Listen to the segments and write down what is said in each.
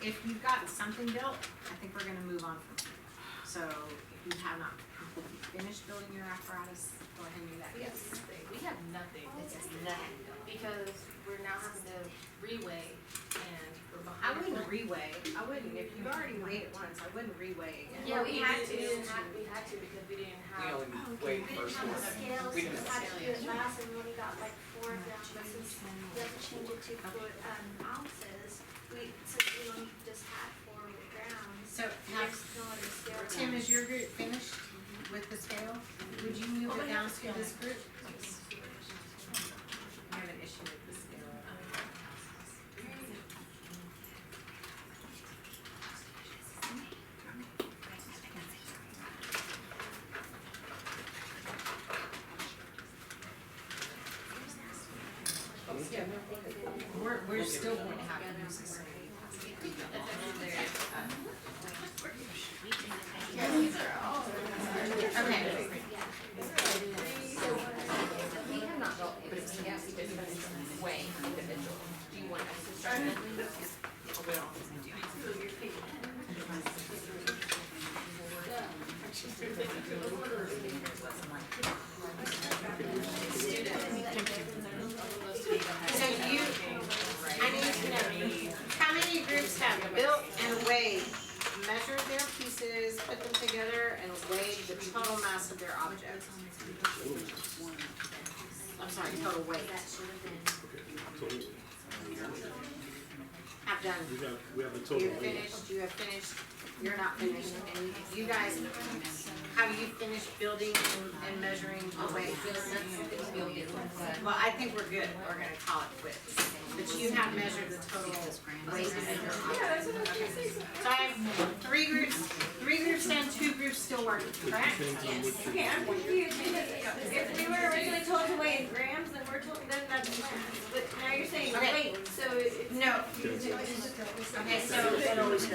if you've got something built, I think we're gonna move on from here. So if you have not completely finished building your apparatus, go ahead and do that. We have nothing, we have nothing, because we're now having to reweigh and we're I behind. wouldn't reweigh, if you already weighed it once, I wouldn't reweigh again. Yeah, we had to, We we didn't had to because we didn't We have. only weighed We first didn't have one. the scales, We we didn't had have to do it last, and we only got like 4 of them, but since we have to change it to foot, ounces, since we only just had 4 grams, So we now, just know what the scale is. Tim, is your group finished with the scale? Would you move it down to this group? I have an issue with the scale. We're still going to have to use this. Okay. We have not built it, but it's, yes, we just weigh individual. Do you want us to start it? So you, I need to know, how many groups have built and weighed, measured their pieces, put them together, and weighed the total mass of their objects? I'm sorry, total weight. That should have been. Have done. We have the total You weight. finished, you have finished, you're not finished, and you guys, have you finished building and measuring the weight? Well, I think we're good, we're gonna call it quits, but you have measured the total weight of your object. Okay. So I have 3 groups done, 2 groups still working, correct? Yes. Okay, I'm confused, because if we were originally told to weigh in grams, then we're told, then that's grams, but now you're saying Okay. weight, so it's. No. Okay, so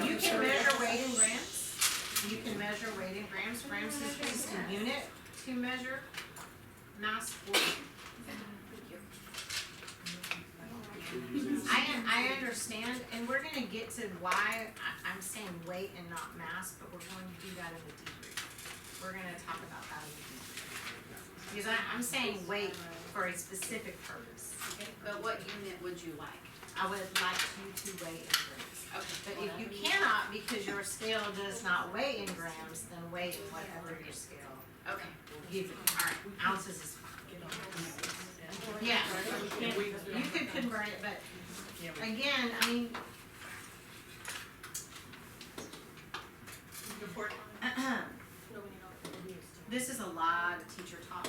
you can measure weight in grams, you can measure weight in grams, grams is just a unit to measure mass or. I understand, and we're gonna get to why I'm saying weight and not mass, but we're going to do that in the debrief. We're gonna talk about that in the debrief. Because I'm saying weight for a specific purpose. But what unit would you like? I would like you to weigh in grams. Okay. But if you cannot, because your scale does not weigh in grams, then weigh in whatever your scale Okay. gives you. Alright, ounces is fine. Yeah, you could convert it, but again, I mean. This is a lot of teacher talk.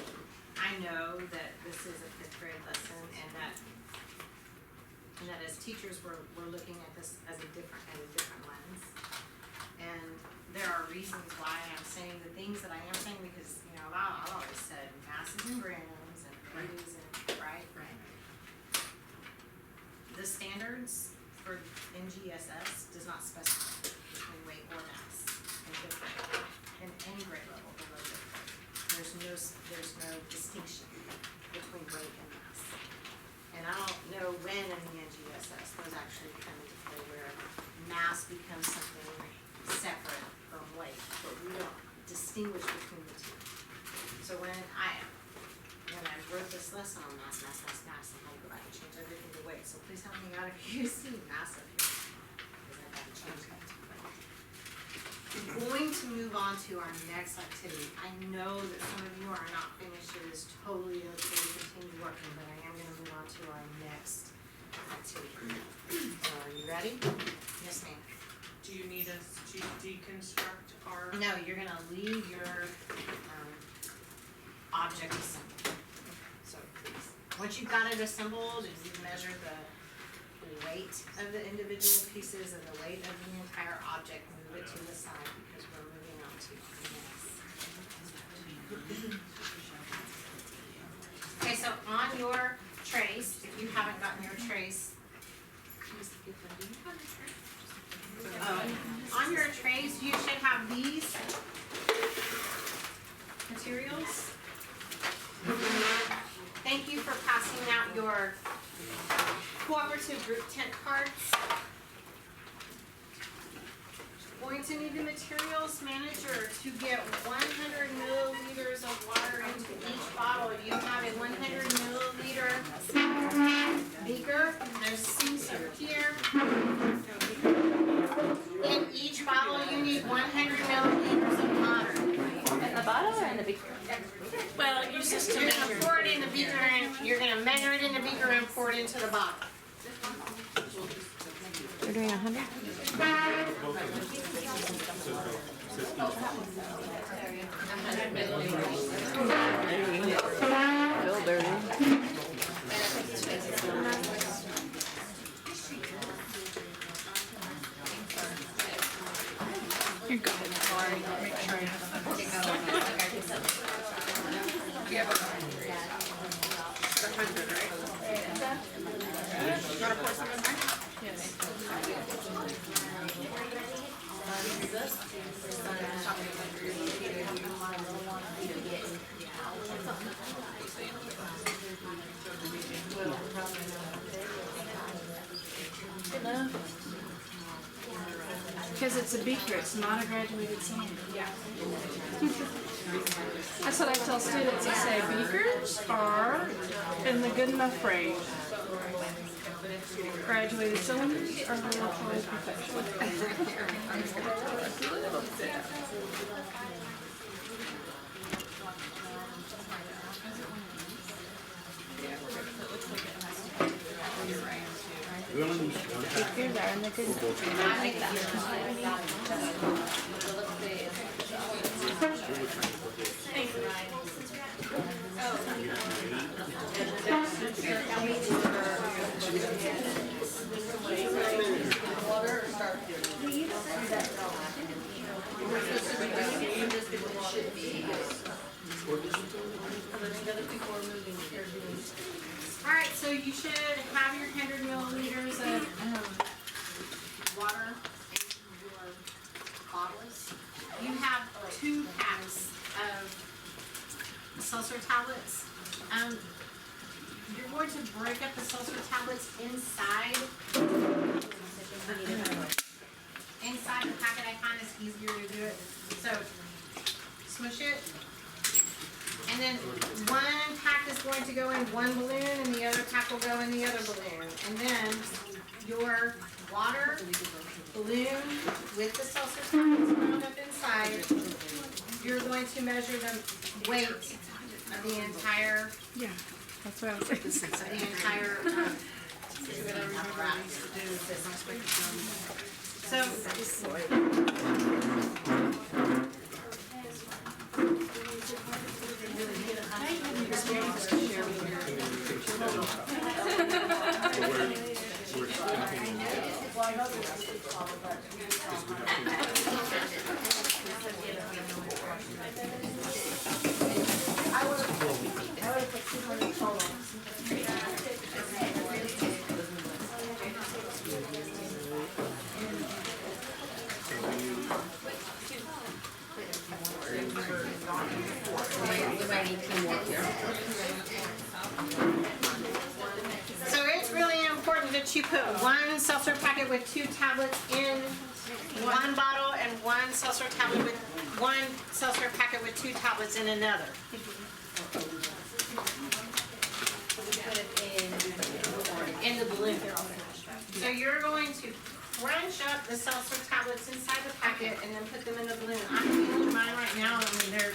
I know that this is a 5th grade lesson and that as teachers, we're looking at this as a different lens. And there are reasons why I'm saying the things that I am saying because, I've always said masses and grams and weights and, right? Right. The standards for NGSS does not specify between weight or mass in any grade level below 5th grade. There's no distinction between weight and mass. And I don't know when in the NGSS those actually come into play where mass becomes something separate from weight, but we don't distinguish between the two. So when I wrote this lesson on mass, and I had to go back and change everything to weight. So please help me out if you see mass up here, because I had to change that to weight. We're going to move on to our next activity. I know that some of you are not finished. It is totally okay to continue working, but I am going to move on to our next activity. So are you ready? Yes, ma'am. Do you need us to deconstruct our? No, you're going to leave your object assembled. So once you've got it assembled and you've measured the weight of the individual pieces and the weight of the entire object, move it to the side because we're moving on to the next. Okay, so on your trace, if you haven't gotten your trace, on your trays, you should have these materials. Thank you for passing out your cooperative group tent cards. going to need the materials manager to get 100 milliliters of water into each bottle. You have a 100 milliliter beaker. There's sinks over here. In each bottle, you need 100 milliliters of water. In the bottle or in the beaker? Well, you're gonna pour it in the beaker and you're gonna measure it in the beaker and pour it into the bottle. We're doing 100? Feel dirty. Here, go ahead. Make sure I have Put 100, right? You wanna pour some in there? Yes. Because it's a beaker, it's not a graduated cylinder. Yeah. That's what I tell students. I say beakers are in the good enough range. Graduated cylinders are literally perfection. Beakers are in the good enough range. Alright, so you should have your 100 milliliters of water in your bottles. You have 2 packs of seltzer tablets. You're going to break up the seltzer tablets inside the packet. I find it's easier to do it. So, smush it. And then one pack is going to go in one balloon and the other pack will go in the other balloon. And then your water balloon with the seltzer tablets wound up inside, you're going to measure the weight of the entire, Yeah, that's what I was saying. of the entire apparatus. So it's really important that you put one seltzer packet with 2 tablets in one bottle and one seltzer tablet with one seltzer packet with 2 tablets in another. In the balloon. So you're going to crunch up the seltzer tablets inside the packet and then put them in the balloon. I'm feeling mine right now. I mean, they're.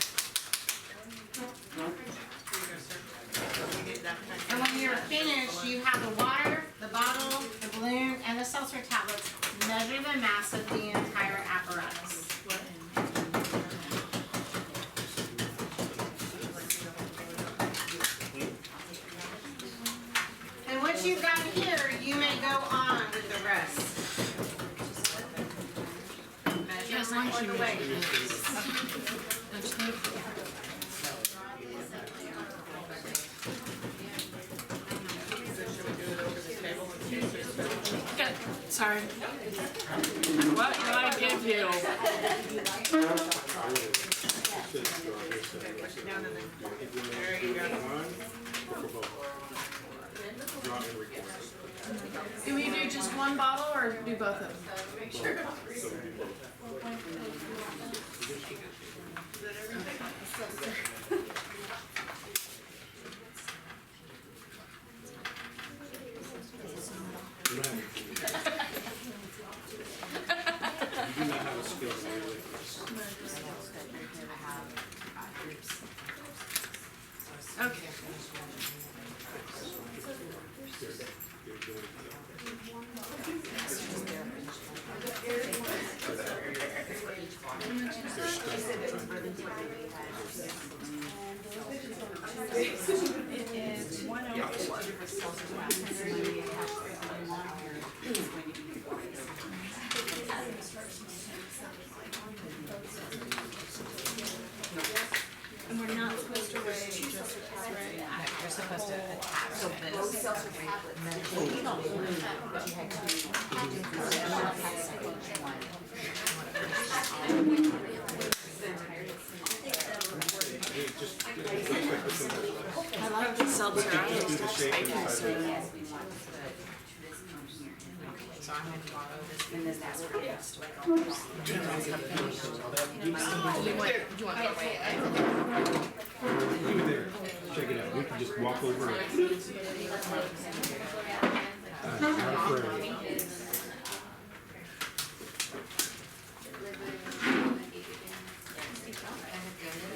And when you're finished, you have the water, the bottle, the balloon, and the seltzer tablets. Measure the mass of the entire apparatus. And once you've got here, you may go on with the rest. As long as you measure. Sorry. What do I give you? There you go. Do we do just one bottle or do both of them? Is that everything? You do not have a skill really. Okay. And we're not supposed to weigh just right. You're supposed to attach this. I like the seltzer. I Do the shape and size. So I'm gonna borrow this, and then that's for next week. Do you want me to weigh it? You there, check it out, we can just walk over it. Not afraid.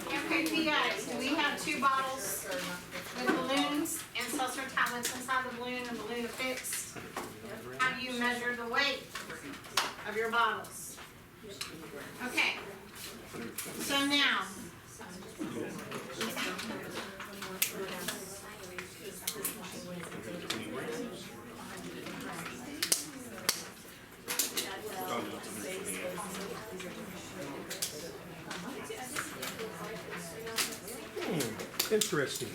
Okay, you guys, do we have 2 bottles with balloons and seltzer tablets inside the balloon and balloon affixed? Have you measured the weight of your bottles? Okay. So now. Interesting.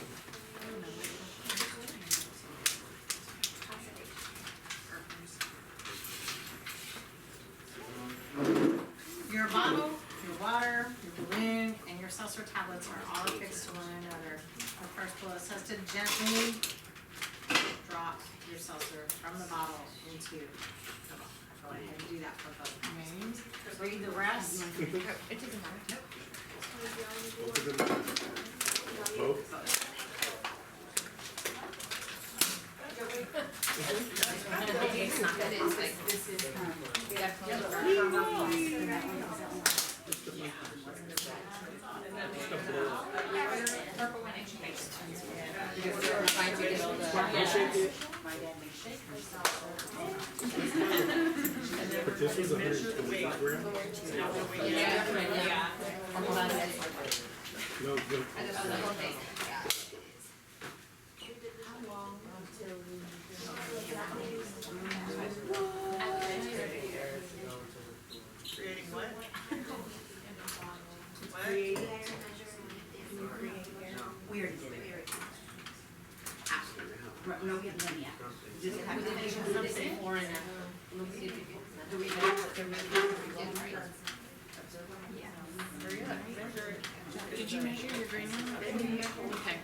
Your bottle, your water, your balloon, and your seltzer tablets are all affixed to one another. The first bullet says to gently drop your seltzer from the bottle into the bottle. Go ahead and do that for both. Read the rest. It doesn't matter. Both of them. Both? It's not that it's like, this is definitely. Purple one inch paste. Trying to get all the. But this was 125 grams? Yeah. No, the, Creating what? What? We already did it. No, we haven't done it yet. Just have to finish something or in a. Do we know what the Did you measure your green one? Okay.